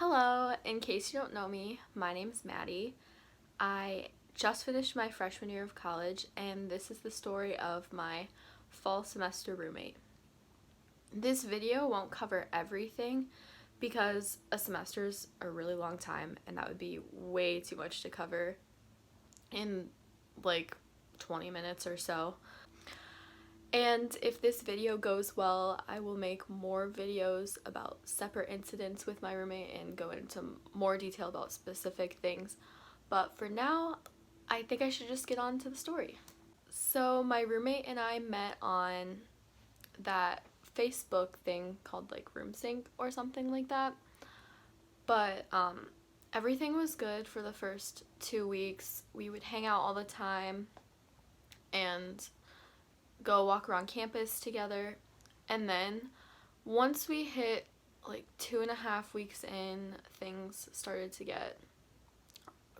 Hello, in case you don't know me, my name's Maddie. I just finished my freshman year of college, and this is the story of my fall semester roommate. This video won't cover everything because a semester's a really long time, and that would be way too much to cover in like 20 minutes or so. And if this video goes well, I will make more videos about separate incidents with my roommate and go into more detail about specific things. But for now, I think I should just get on to the story. So my roommate and I met on that Facebook thing called like Room Sync or something like that. But everything was good for the first 2 weeks. We would hang out all the time and go walk around campus together. And then once we hit like 2.5 weeks in, things started to get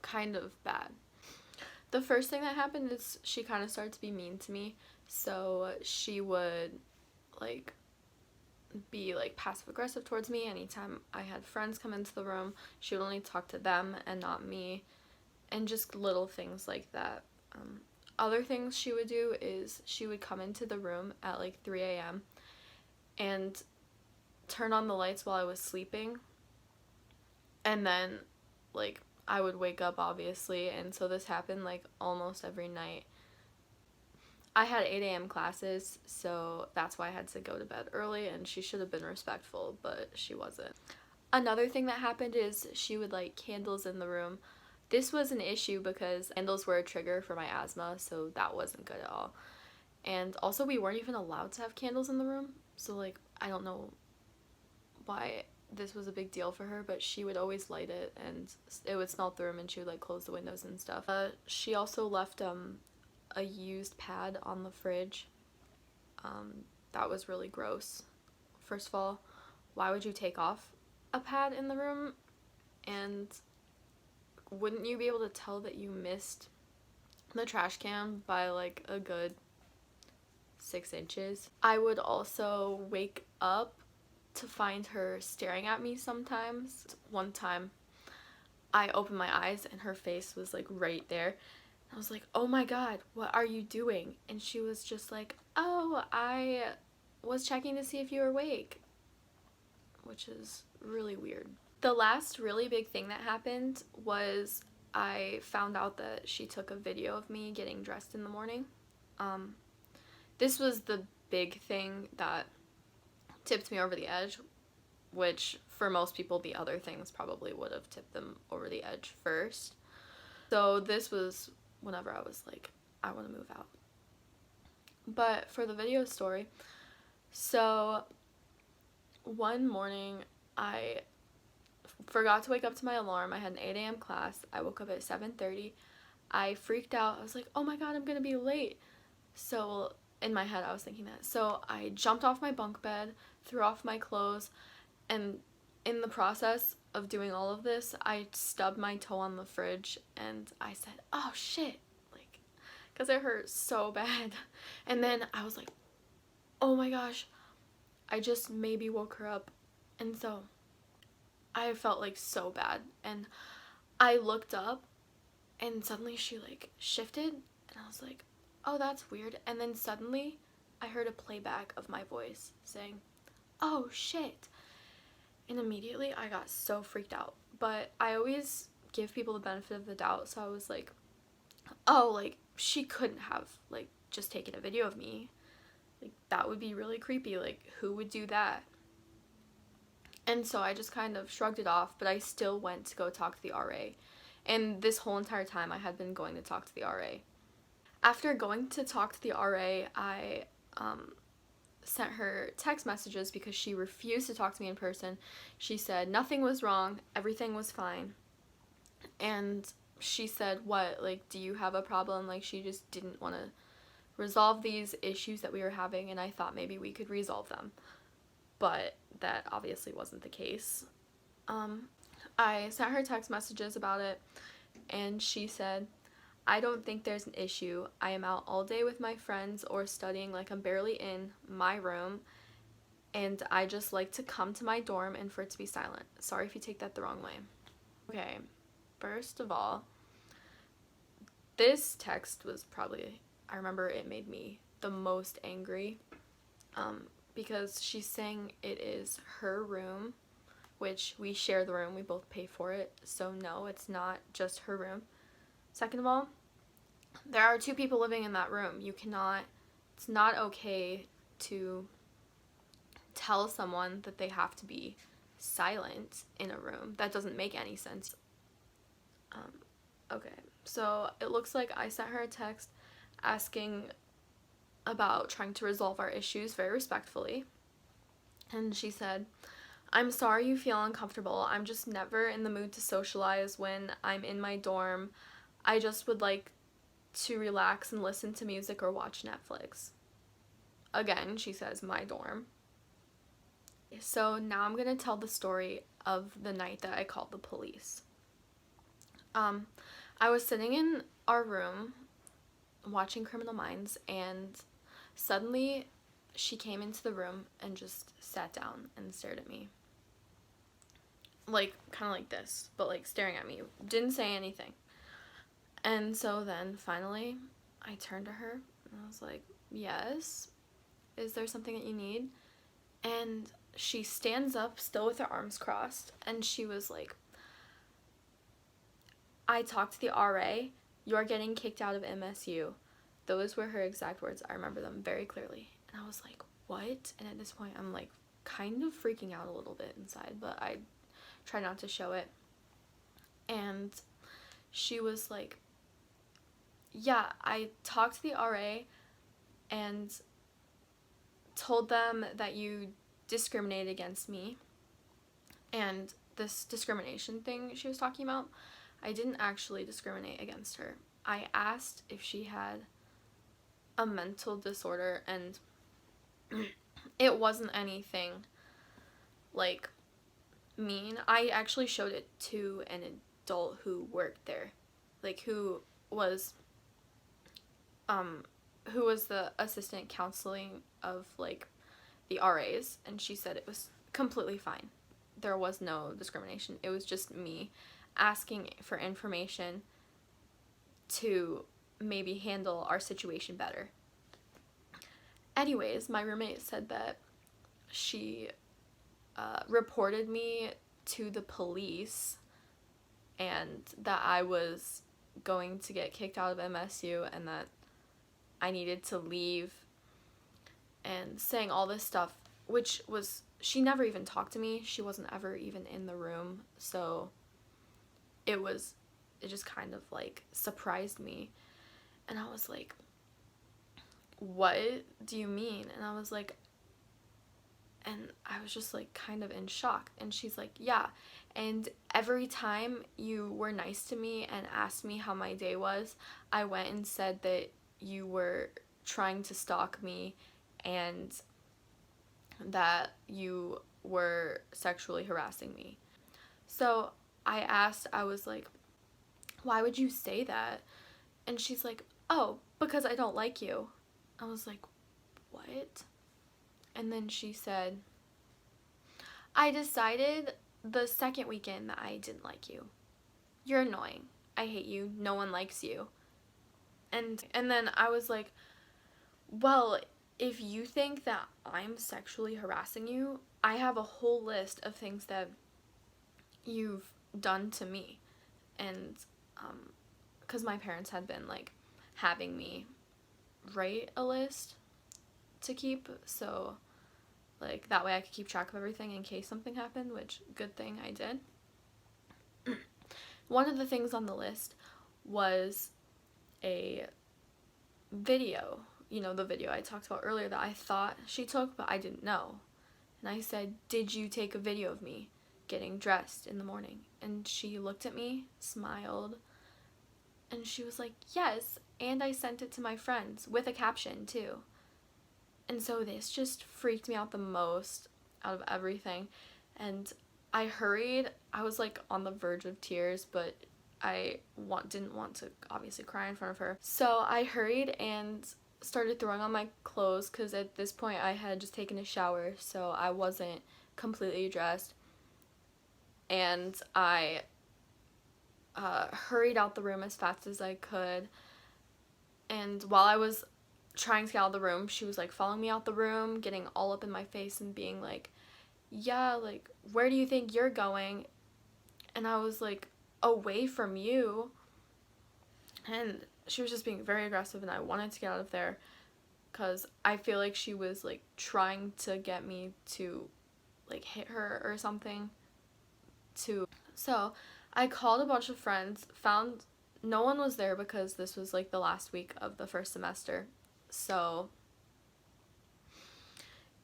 kind of bad. The first thing that happened is she kind of started to be mean to me. So she would like be like passive aggressive towards me. Anytime I had friends come into the room, she would only talk to them and not me, and just little things like that. Other things she would do is she would come into the room at like 3 a.m. and turn on the lights while I was sleeping, and then like I would wake up obviously, and so this happened like almost every night. I had 8 a.m. classes, so that's why I had to go to bed early, and she should have been respectful, but she wasn't. Another thing that happened is she would light candles in the room. This was an issue because candles were a trigger for my asthma, so that wasn't good at all. And also we weren't even allowed to have candles in the room, so like I don't know why this was a big deal for her, but she would always light it and it would smell through them, and she would like close the windows and stuff. She also left a used pad on the fridge. That was really gross. First of all, why would you take off a pad in the room? And wouldn't you be able to tell that you missed the trash can by like a good 6 inches? I would also wake up to find her staring at me sometimes. One time I opened my eyes and her face was like right there. I was like, oh my god, what are you doing? And she was just like, oh, I was checking to see if you were awake, which is really weird. The last really big thing that happened was I found out that she took a video of me getting dressed in the morning. This was the big thing that tipped me over the edge, which for most people the other things probably would have tipped them over the edge first. So this was whenever I was like, I want to move out. But for the video story, so one morning I forgot to wake up to my alarm. I had an 8 a.m. class. I woke up at 7:30. I freaked out. I was like, oh my god, I'm gonna be late. So in my head I was thinking that. So I jumped off my bunk bed, threw off my clothes, and in the process of doing all of this, I stubbed my toe on the fridge and I said, oh shit, like, because it hurt so bad. And then I was like, oh my gosh, I just maybe woke her up. And so I felt like so bad, and I looked up and suddenly she like shifted, and I was like, oh, that's weird. And then suddenly I heard a playback of my voice saying, oh shit. And immediately I got so freaked out. But I always give people the benefit of the doubt, so I was like, oh, like she couldn't have like just taken a video of me. Like that would be really creepy. Like who would do that? And so I just kind of shrugged it off, but I still went to go talk to the RA. And this whole entire time I had been going to talk to the RA. After going to talk to the RA, I sent her text messages because she refused to talk to me in person. She said nothing was wrong, everything was fine. And she said, what, like, do you have a problem? Like, she just didn't want to resolve these issues that we were having, and I thought maybe we could resolve them. But that obviously wasn't the case. I sent her text messages about it, and she said, I don't think there's an issue. I am out all day with my friends or studying, like I'm barely in my room, and I just like to come to my dorm and for it to be silent. Sorry if you take that the wrong way. Okay, first of all, this text was probably, I remember it made me the most angry, because she's saying it is her room, which we share the room, we both pay for it, so no, it's not just her room. Second of all, there are two people living in that room. It's not okay to tell someone that they have to be silent in a room. That doesn't make any sense. Okay, so it looks like I sent her a text asking about trying to resolve our issues very respectfully. And she said, "I'm sorry you feel uncomfortable. I'm just never in the mood to socialize when I'm in my dorm. I just would like to relax and listen to music or watch Netflix." Again, she says, my dorm. So now I'm going to tell the story of the night that I called the police. I was sitting in our room watching Criminal Minds, and suddenly she came into the room and just sat down and stared at me. Like, kind of like this, but like staring at me. Didn't say anything. And so then finally I turned to her and I was like, "Yes, is there something that you need?" And she stands up still with her arms crossed, and she was like, "I talked to the RA. You're getting kicked out of MSU." Those were her exact words. I remember them very clearly. And I was like, "What?" And at this point, I'm like kind of freaking out a little bit inside, but I try not to show it. And she was like, "Yeah, I talked to the RA and told them that you discriminated against me." And this discrimination thing she was talking about, I didn't actually discriminate against her. I asked if she had a mental disorder, and it wasn't anything like mean. I actually showed it to an adult who worked there, like who was the assistant counseling of like the RAs, and she said it was completely fine. There was no discrimination. It was just me asking for information to maybe handle our situation better. Anyways, my roommate said that she reported me to the police and that I was going to get kicked out of MSU and that I needed to leave, and saying all this stuff, which was, she never even talked to me. She wasn't ever even in the room, so it just kind of like surprised me. And I was like, "What do you mean?" And I was like, and I was just like kind of in shock. And she's like, "Yeah, and every time you were nice to me and asked me how my day was, I went and said that you were trying to stalk me and that you were sexually harassing me." So I was like, "Why would you say that?" And she's like, "Oh, because I don't like you." I was like, "What?" And then she said, "I decided the second weekend that I didn't like you. You're annoying. I hate you. No one likes you." And then I was like, "Well, if you think that I'm sexually harassing you, I have a whole list of things that you've done to me." And because my parents had been like having me write a list to keep, so like that way I could keep track of everything in case something happened, which good thing I did. One of the things on the list was a video, the video I talked about earlier that I thought she took, but I didn't know. And I said, "Did you take a video of me getting dressed in the morning?" And she looked at me, smiled, and she was like, "Yes, and I sent it to my friends with a caption too." And so this just freaked me out the most out of everything. And I hurried. I was like on the verge of tears, but I didn't want to obviously cry in front of her. So I hurried and started throwing on my clothes because at this point I had just taken a shower, so I wasn't completely dressed. And I hurried out the room as fast as I could. And while I was trying to get out of the room, she was like following me out the room, getting all up in my face and being like, yeah, like, where do you think you're going? And I was like, away from you. And she was just being very aggressive, and I wanted to get out of there because I feel like she was like trying to get me to like hit her or something. So I called a bunch of friends, found no one was there because this was like the last week of the first semester. So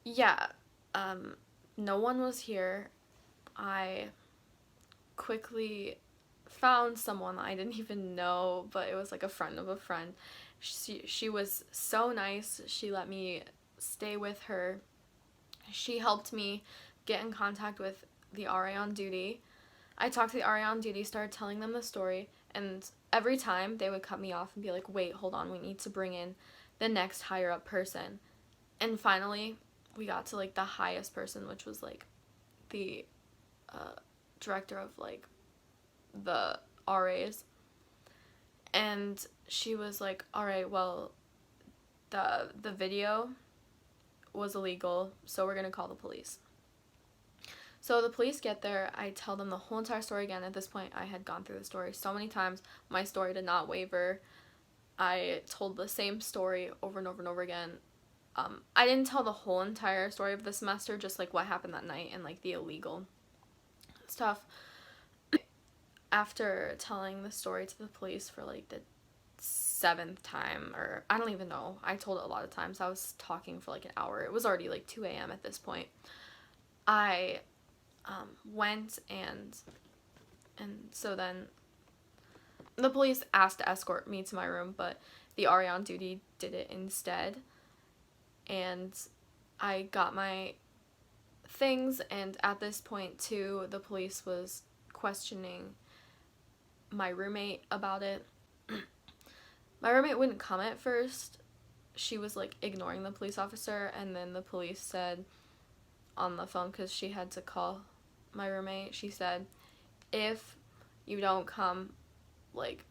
yeah, no one was here. I quickly found someone I didn't even know, but it was like a friend of a friend. She was so nice. She let me stay with her. She helped me get in contact with the RA on duty. I talked to the RA on duty, started telling them the story, and every time they would cut me off and be like, wait, hold on, we need to bring in the next higher up person. And finally, we got to like the highest person, which was like the director of like the RAs. And she was like, all right, well, the video was illegal, so we're gonna call the police. So the police get there, I tell them the whole entire story again. At this point, I had gone through the story so many times. My story did not waver. I told the same story over and over and over again. I didn't tell the whole entire story of the semester, just like what happened that night and like the illegal stuff. After telling the story to the police for like the 7th time, or I don't even know, I told it a lot of times. I was talking for like an hour. It was already like 2 a.m. at this point. I went and so then the police asked to escort me to my room, but the RA on duty did it instead. And I got my things, and at this point too, the police was questioning my roommate about it. My roommate wouldn't come at first. She was like ignoring the police officer, and then the police said on the phone, because she had to call my roommate, she said, if you don't come, like,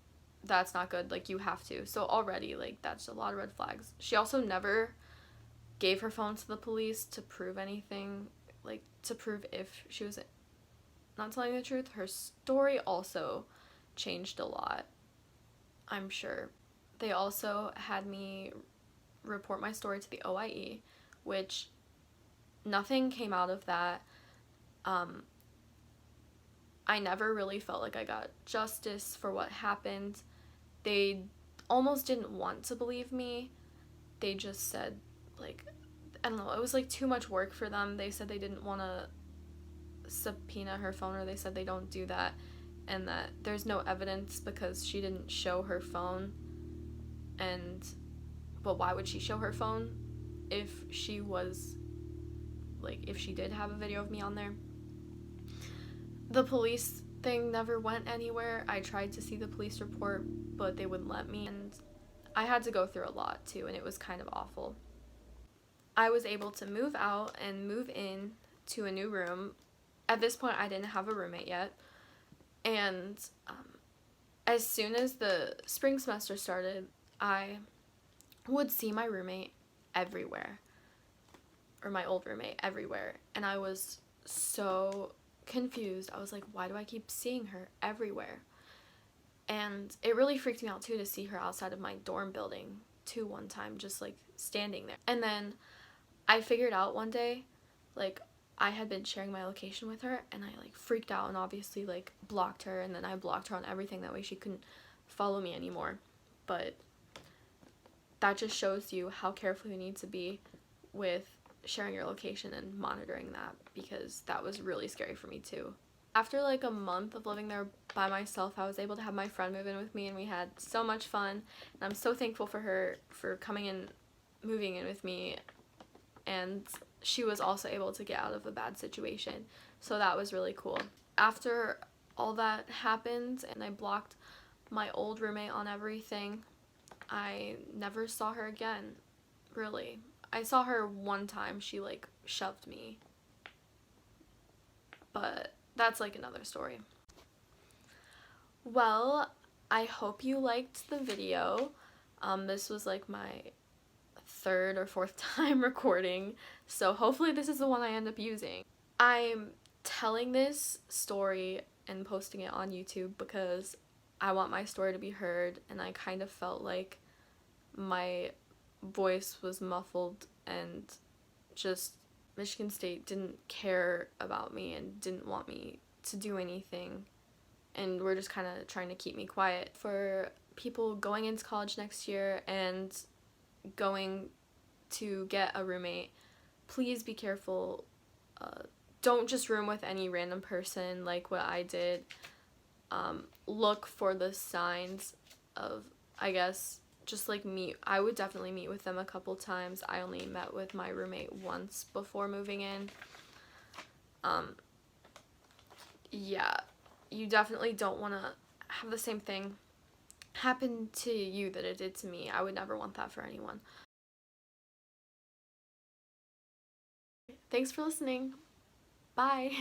that's not good, like, you have to. So already, like, that's a lot of red flags. She also never gave her phone to the police to prove anything, like, to prove if she was not telling the truth. Her story also changed a lot, I'm sure. They also had me report my story to the OIE, which nothing came out of that. I never really felt like I got justice for what happened. They almost didn't want to believe me. They just said, like, I don't know, it was like too much work for them. They said they didn't want to subpoena her phone, or they said they don't do that, and that there's no evidence because she didn't show her phone. And, but why would she show her phone if she was, like, if she did have a video of me on there? The police thing never went anywhere. I tried to see the police report, but they wouldn't let me, and I had to go through a lot too, and it was kind of awful. I was able to move out and move in to a new room. At this point, I didn't have a roommate yet, and as soon as the spring semester started, I would see my roommate everywhere, or my old roommate everywhere, and I was so confused. I was like, why do I keep seeing her everywhere? And it really freaked me out too to see her outside of my dorm building too one time, just like standing there. And then I figured out one day, like, I had been sharing my location with her, and I like freaked out and obviously like blocked her, and then I blocked her on everything, that way she couldn't follow me anymore. But that just shows you how careful you need to be with sharing your location and monitoring that, because that was really scary for me too. After like a month of living there by myself, I was able to have my friend move in with me, and we had so much fun, and I'm so thankful for her for coming and moving in with me. And she was also able to get out of a bad situation, so that was really cool. After all that happened and I blocked my old roommate on everything, I never saw her again, really. I saw her one time, she like shoved me, but that's like another story. Well, I hope you liked the video. This was like my third or fourth time recording, so hopefully this is the one I end up using. I'm telling this story and posting it on YouTube because I want my story to be heard, and I kind of felt like my voice was muffled and just Michigan State didn't care about me and didn't want me to do anything, and we're just kind of trying to keep me quiet. For people going into college next year and going to get a roommate, please be careful. Don't just room with any random person like what I did. Look for the signs of, I guess, just like meet. I would definitely meet with them a couple times. I only met with my roommate once before moving in. Yeah, you definitely don't want to have the same thing happen to you that it did to me. I would never want that for anyone. Thanks for listening. Bye.